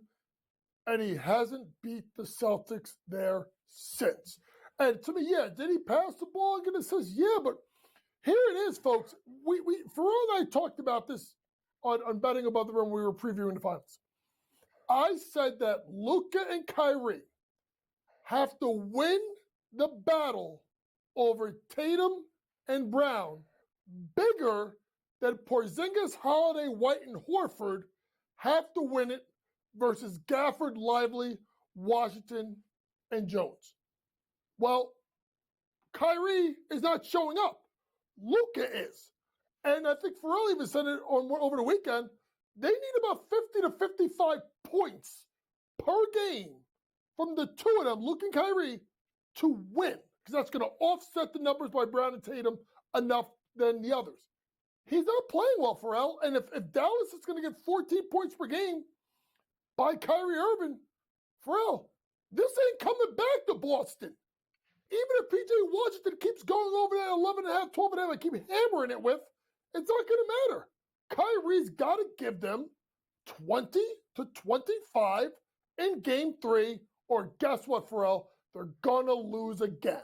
and he hasn't beat the Celtics there since. And to me, yeah, did he pass the ball and get assists? Yeah, but here it is, folks. Ferrall and I talked about this on Betting Above the Rim when we were previewing the finals. I said that Luka and Kyrie have to win the battle over Tatum and Brown bigger than Porzingis, Holiday, White, and Horford have to win it versus Gafford, Lively, Washington, and Jones. Well, Kyrie is not showing up. Luka is. And I think Ferrall even said it over the weekend. They need about 50 to 55 points per game from the two of them, Luka and Kyrie, to win. Because that's going to offset the numbers by Brown and Tatum enough than the others. He's not playing well, Ferrall. And if Dallas is going to get 14 points per game by Kyrie Irving, Ferrall, this ain't coming back to Boston. Even if P.J. Washington keeps going over that 11.5, 12.5, and keep hammering it with, it's not going to matter. Kyrie's got to give them 20 to 25 in Game 3, or guess what, Ferrall? They're going to lose again.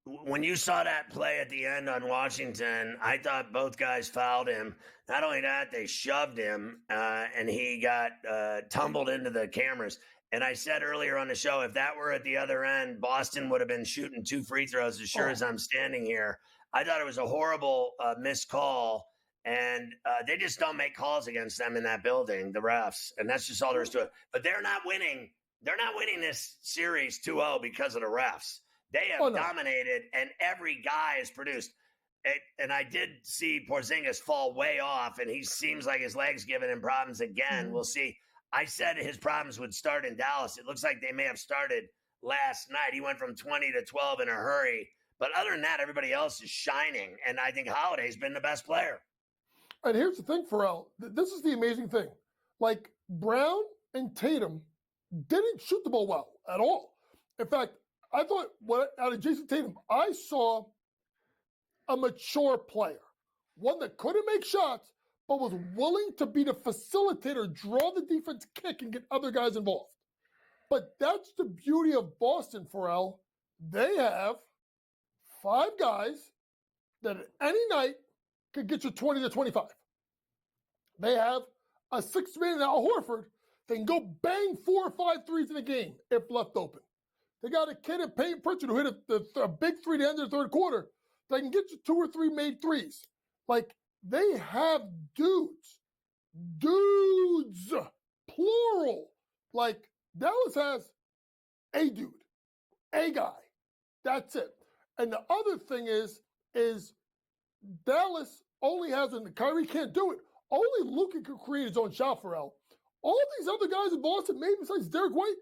When you saw that play at the end on Washington, I thought both guys fouled him. Not only that, they shoved him, and he got tumbled into the cameras. And I said earlier on the show, if that were at the other end, Boston would have been shooting 2 free throws as sure as I'm standing here. I thought it was a horrible missed call, and they just don't make calls against them in that building, the refs. And that's just all there is to it. But they're not winning. They're not winning this series 2-0 because of the refs. They have dominated, and every guy has produced. And I did see Porzingis fall way off, and he seems like his leg's giving him problems again. We'll see. I said his problems would start in Dallas. It looks like they may have started last night. He went from 20 to 12 in a hurry. But other than that, everybody else is shining, and I think Holiday's been the best player. And here's the thing, Ferrall. This is the amazing thing. Like, Brown and Tatum didn't shoot the ball well at all. In fact, I thought out of Jason Tatum, I saw a mature player, one that couldn't make shots, but was willing to be the facilitator, draw the defense kick, and get other guys involved. But that's the beauty of Boston, Ferrall. They have 5 guys that at any night could get you 20 to 25. They have a 6-man Al Horford that can go bang 4 or 5 threes in a game if left open. They got a kid at Payton Pritchard who hit a big three at the end of the third quarter that can get you 2 or 3 made threes. Like, they have dudes, plural. Like, Dallas has a dude, a guy. That's it. And the other thing is Dallas only has, and Kyrie can't do it, only Luka can create his own shot, Ferrall. All these other guys in Boston, maybe besides Derek White,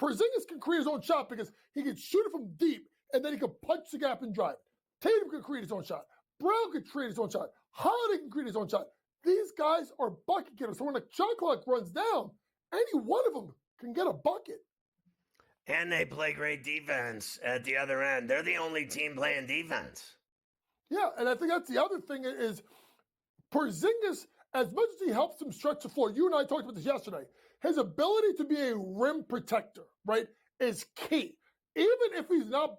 Porzingis can create his own shot because he can shoot it from deep, and then he can punch the gap and drive. Tatum can create his own shot. Brown can create his own shot. Holiday can create his own shot. These guys are bucket getters. So when the shot clock runs down, any one of them can get a bucket. And they play great defense at the other end. They're the only team playing defense. Yeah, and I think that's the other thing is Porzingis, as much as he helps him stretch the floor, you and I talked about this yesterday, his ability to be a rim protector, right, is key. Even if he's not,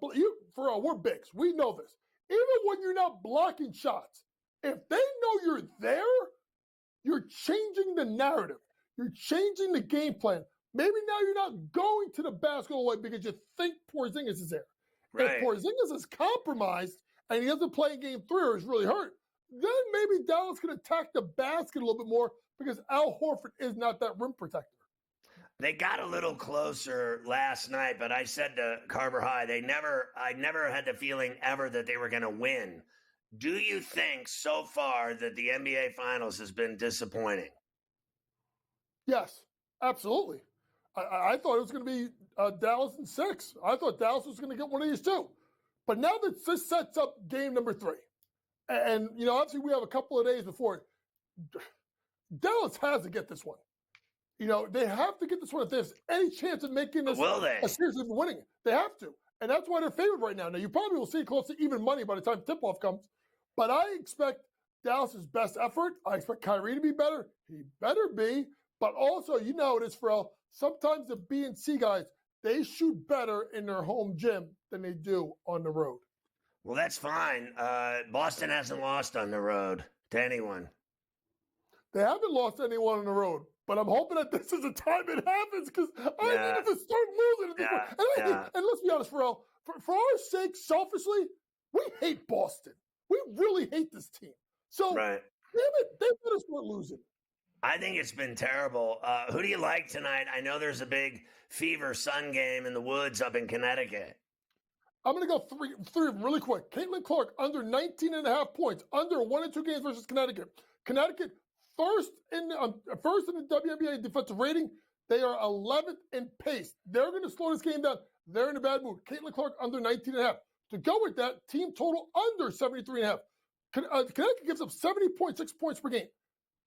Ferrall, we're bigs. We know this. Even when you're not blocking shots, if they know you're there, you're changing the narrative. You're changing the game plan. Maybe now you're not going to the basket all the way because you think Porzingis is there. Right. If Porzingis is compromised and he doesn't play in Game 3 or is really hurt, then maybe Dallas can attack the basket a little bit more because Al Horford is not that rim protector. They got a little closer last night, but I said to Carver High, I never had the feeling ever that they were going to win. Do you think so far that the NBA Finals has been disappointing? Yes, absolutely. I thought it was going to be Dallas in 6. I thought Dallas was going to get one of these 2. But now that this sets up game number 3, and, obviously we have a couple of days before, Dallas has to get this one. They have to get this one if there's any chance of making this Will they? a series of winning it. They have to. And that's why they're favored right now. Now, you probably will see it close to even money by the time tip-off comes. But I expect Dallas's best effort. I expect Kyrie to be better. He better be. But also, you know it is, Ferrall, sometimes the B and C guys, they shoot better in their home gym than they do on the road. Well, that's fine. Boston hasn't lost on the road to anyone. They haven't lost anyone on the road. But I'm hoping that this is the time it happens because I need it to start losing at this point. And let's be honest, Ferrall, for our sake, selfishly, we hate Boston. We really hate this team. So, damn it, they better start losing. I think it's been terrible. Who do you like tonight? I know there's a big Fever Sun game in the woods up in Connecticut. I'm going to go three of them really quick. Caitlin Clark, under 19.5 points, under 1 and 2 games versus Connecticut. Connecticut, first in the WNBA defensive rating. They are 11th in pace. They're going to slow this game down. They're in a bad mood. Caitlin Clark, under 19.5. To go with that, team total under 73.5. Connecticut gives up 70.6 points per game.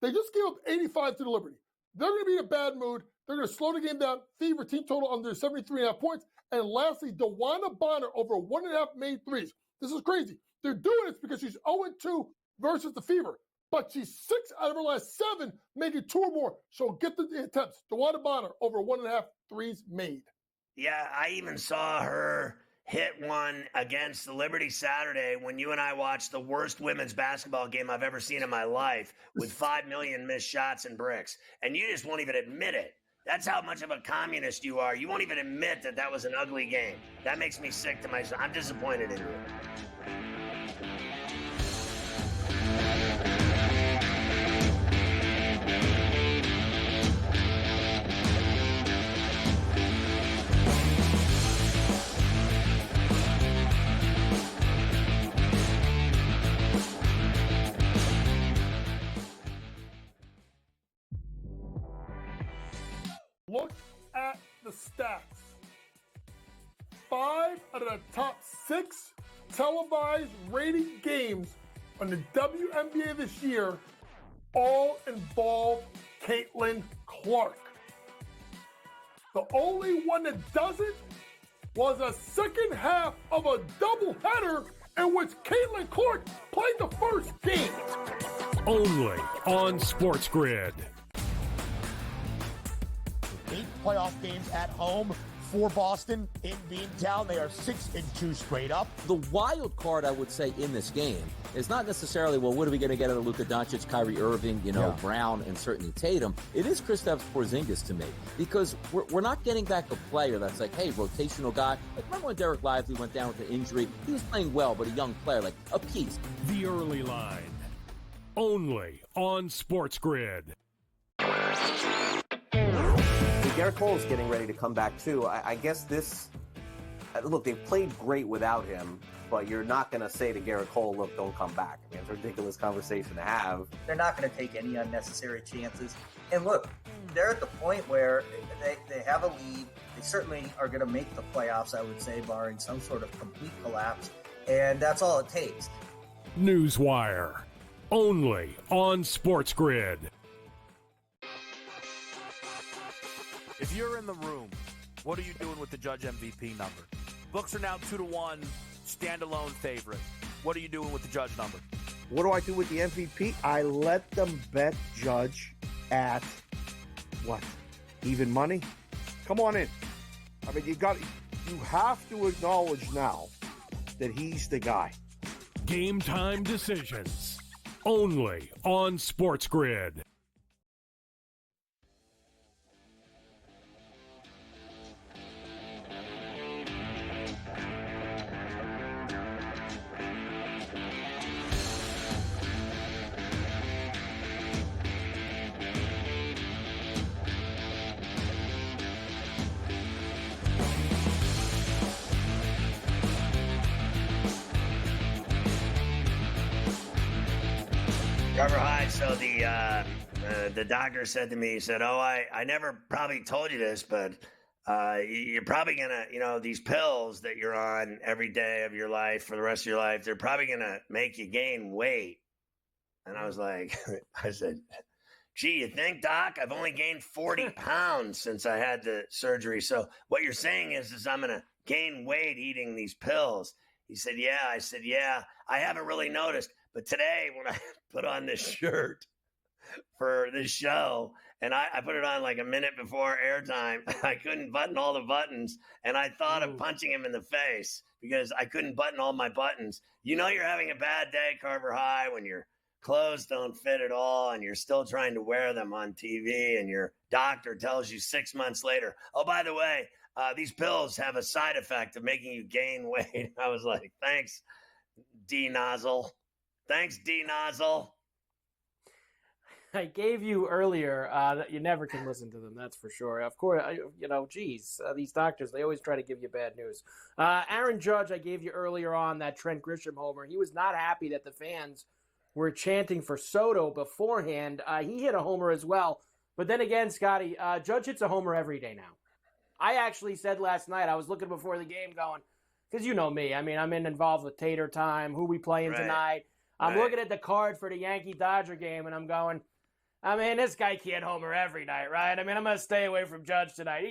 They just gave up 85 to the Liberty. They're going to be in a bad mood. They're going to slow the game down. Fever team total under 73.5 points. And lastly, DeWanna Bonner over 1.5 made threes. This is crazy. They're doing this because she's 0-2 versus the Fever. But she's 6 out of her last 7, making 2 or more. So get the attempts. DeWanna Bonner over 1.5 threes made. Yeah, I even saw her hit one against the Liberty Saturday when you and I watched the worst women's basketball game I've ever seen in my life with 5 million missed shots and bricks. And you just won't even admit it. That's how much of a communist you are. You won't even admit that that was an ugly game. That makes me sick to my stomach. I'm disappointed in you. Look at the stats. 5 out of the top 6 televised rated games on the WNBA this year all involve Caitlin Clark. The only one that doesn't was a second half of a doubleheader in which Caitlin Clark played the first game. Only on SportsGrid. 8 playoff games at home for Boston in Beantown. They are 6-2 straight up. The wild card, I would say, in this game is not necessarily, well, what are we going to get out of Luka Doncic, Kyrie Irving, Brown, and certainly Tatum. It is Kristaps Porzingis to me because we're not getting back a player that's like, hey, rotational guy. Like, remember when Derek Lively went down with an injury? He was playing well, but a young player, like a piece. The early line. Only on SportsGrid. Garrett Cole's getting ready to come back too. I guess this. Look, they've played great without him, but you're not going to say to Garrett Cole, "Look, don't come back." I mean, it's a ridiculous conversation to have. They're not going to take any unnecessary chances. And look, they're at the point where they have a lead. They certainly are going to make the playoffs, I would say, barring some sort of complete collapse. And that's all it takes. Newswire. Only on SportsGrid. If you're in the room, what are you doing with the Judge MVP number? Books are now 2-1, standalone favorite. What are you doing with the Judge number? What do I do with the MVP? I let them bet Judge at what? Even money? Come on in. I mean, you have to acknowledge now that he's the guy. Game time decisions. Only on SportsGrid. So the doctor said to me, he said, I never probably told you this, but you're probably going to, these pills that you're on every day of your life for the rest of your life, they're probably going to make you gain weight. And I was like, I said, Gee, you think, Doc? I've only gained 40 pounds since I had the surgery. So what you're saying is I'm going to gain weight eating these pills. He said, yeah. I said, yeah, I haven't really noticed. But today when I put on this shirt for this show, and I put it on like a minute before airtime, I couldn't button all the buttons. And I thought of punching him in the face because I couldn't button all my buttons. You know you're having a bad day, Carver High, when your clothes don't fit at all and you're still trying to wear them on TV and your doctor tells you 6 months later, oh, by the way, these pills have a side effect of making you gain weight. I was like, thanks, D-Nozzle. Thanks, D-Nozzle. I gave you earlier that you never can listen to them, that's for sure. Of course, these doctors, they always try to give you bad news. Aaron Judge, I gave you earlier on that Trent Grisham homer. He was not happy that the fans were chanting for Soto beforehand. He hit a homer as well. But then again, Scotty, Judge hits a homer every day now. I actually said last night, I was looking before the game going, because you know me. I mean, I'm involved with Tater Time, who we playing tonight. I'm looking at the card for the Yankee-Dodger game, and I'm going, I mean, this guy can't homer every night, right? I mean, I'm going to stay away from Judge tonight.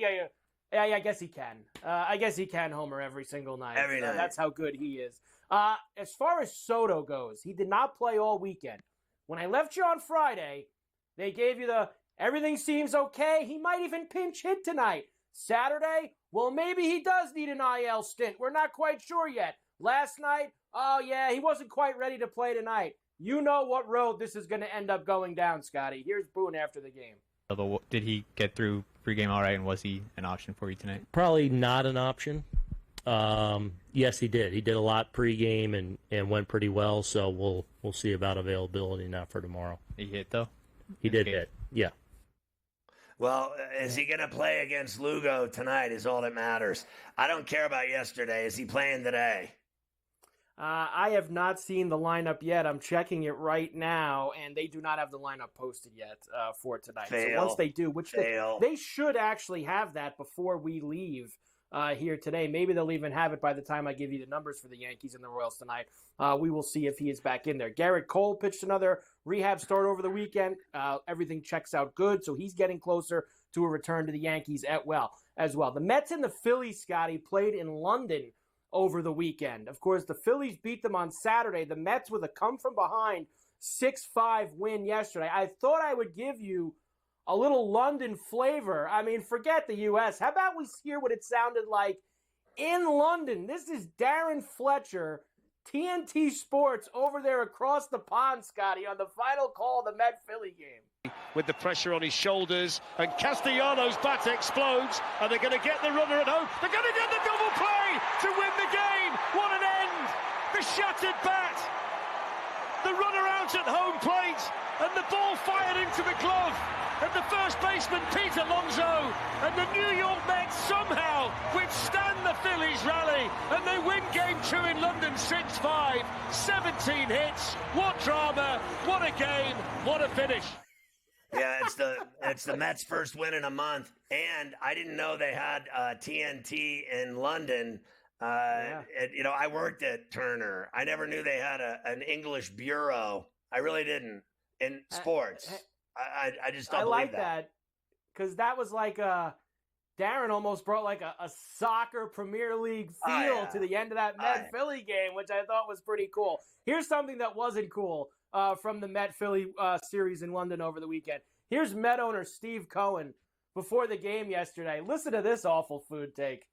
Yeah, I guess he can. I guess he can homer every single night. Every night. That's how good he is. As far as Soto goes, he did not play all weekend. When I left you on Friday, they gave you the everything seems okay. He might even pinch hit tonight. Saturday, well, maybe he does need an IL stint. We're not quite sure yet. Last night, oh, yeah, he wasn't quite ready to play tonight. You know what road this is going to end up going down, Scotty. Here's Boone after the game. Did he get through pregame all right, and was he an option for you tonight? Probably not an option. Yes, he did. He did a lot pregame and went pretty well, so we'll see about availability now for tomorrow. He hit, though? He did hit, yeah. Well, is he going to play against Lugo tonight is all that matters. I don't care about yesterday. Is he playing today? I have not seen the lineup yet. I'm checking it right now, and they do not have the lineup posted yet for tonight. So once they do, which they should actually have that before we leave here today. Maybe they'll even have it by the time I give you the numbers for the Yankees and the Royals tonight. We will see if he is back in there. Garrett Cole pitched another rehab start over the weekend. Everything checks out good, so he's getting closer to a return to the Yankees as well. The Mets and the Phillies, Scotty, played in London over the weekend. Of course, the Phillies beat them on Saturday. The Mets with a come-from-behind 6-5 win yesterday. I thought I would give you a little London flavor. I mean, forget the U.S. How about we hear what it sounded like in London? This is Darren Fletcher, TNT Sports, over there across the pond, Scotty, on the final call of the Met-Philly game. With the pressure on his shoulders, and Castellanos' bat explodes, and they're going to get the runner at home. They're going to get the double play to win the game. What an end! The shattered bat, the runner out at home plate, and the ball fired into the glove of the first baseman, Pete Alonso, and the New York Mets somehow withstand the Phillies rally, and they win Game 2 in London 6-5, 17 hits. What drama, what a game, what a finish. Yeah, it's the Mets' first win in a month, and I didn't know they had TNT in London. I worked at Turner. I never knew they had an English bureau. I really didn't in sports. I just don't believe that. I like that because that was like Darren almost brought like a soccer Premier League feel to the end of that Met-Philly game, which I thought was pretty cool. Here's something that wasn't cool from the Met-Philly series in London over the weekend. Here's Met owner Steve Cohen before the game yesterday. Listen to this awful food take.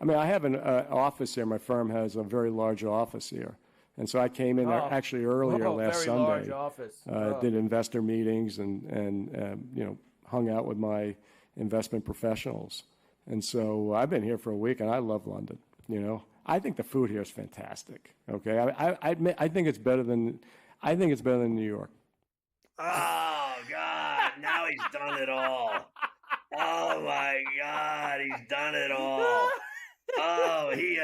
I mean, I have an office here. My firm has a very large office here. And so I came in actually earlier last Sunday. Large office. Did investor meetings and hung out with my investment professionals. And so I've been here for a week, and I love London. I think the food here is fantastic. Okay, I think it's better than New York. Oh God! Now he's done it all. Oh my God! He's done it all. Oh, he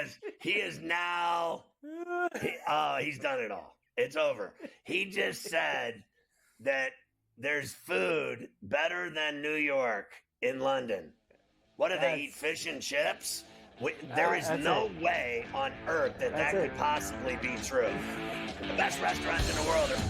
is now. He's done it all. It's over. He just said that there's food better than New York in London. What do they eat? Fish and chips? There is no way on earth that could possibly be true. The best restaurants in the world are